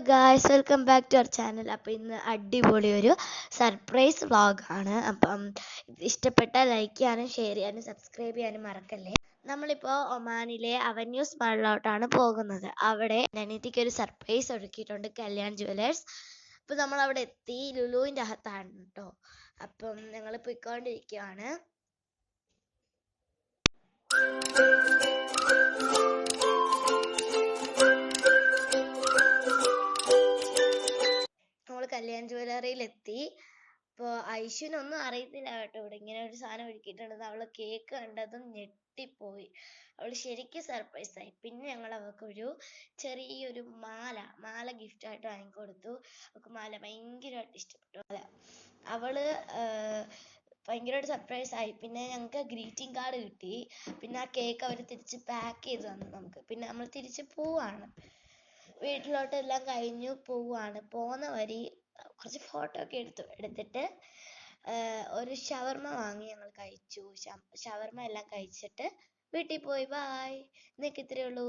Guys, welcome back to our channel. അപ്പോൾ ഇന്ന് അടിപൊളി ഒരു സർപ്രൈസ് വ്ളോഗാണ്. അപ്പം ഇഷ്ടപ്പെട്ടാൽ ലൈക്ക് ചെയ്യാനും ഷെയർ ചെയ്യാനും സബ്സ്ക്രൈബ് ചെയ്യാനും മറക്കല്ലേ. നമ്മളിപ്പോൾ ഒമാനിലെ അവന്യൂസ് മാളിലോട്ടാണ് പോകുന്നത്. അവിടെ അനിയത്തിക്ക് ഒരു സർപ്രൈസ് ഒരുക്കിയിട്ടുണ്ട് കല്യാൺ ജുവലേഴ്സ്. അപ്പോൾ നമ്മൾ അവിടെ എത്തി. ലുലുവിൻ്റെ അകത്താണ് കേട്ടോ. അപ്പം ഞങ്ങൾ പോയിക്കൊണ്ടിരിക്കുകയാണ്. നമ്മൾ കല്യാൺ ജ്വല്ലറിയിലെത്തി. അപ്പോൾ ഐശുവിനൊന്നും അറിയത്തില്ല കേട്ടോ ഇവിടെ ഇങ്ങനെ ഒരു സാധനം ഒരുക്കിയിട്ടുണ്ടെന്ന്. അവൾ കേക്ക് കണ്ടതും ഞെട്ടിപ്പോയി. അവൾ ശരിക്കും സർപ്രൈസ് ആയി. പിന്നെ ഞങ്ങൾ അവൾക്കൊരു ചെറിയൊരു മാല ഗിഫ്റ്റായിട്ട് വാങ്ങിക്കൊടുത്തു. അവൾക്ക് മാല ഭയങ്കരമായിട്ട് ഇഷ്ടപ്പെട്ടു. അവള് ഭയങ്കരമായിട്ട് സർപ്രൈസ് ആയി. പിന്നെ ഞങ്ങൾക്ക് ഗ്രീറ്റിംഗ് കാർഡ് കിട്ടി. പിന്നെ ആ കേക്ക് അവർ തിരിച്ച് പാക്ക് ചെയ്ത് തന്നു നമുക്ക്. പിന്നെ നമ്മൾ തിരിച്ച് പോവാണ്. വീട്ടിലോട്ടെല്ലാം കഴിഞ്ഞു പോവാണ്. പോകുന്ന വഴി കുറച്ച് ഫോട്ടോ ഒക്കെ എടുത്തിട്ട് ഒരു ഷവർമ വാങ്ങി ഞങ്ങൾ കഴിച്ചു. ഷവർമ എല്ലാം കഴിച്ചിട്ട് വീട്ടിൽ പോയി. ബായ്. ഇന്നൊക്കെ ഇത്രയേ ഉള്ളൂ.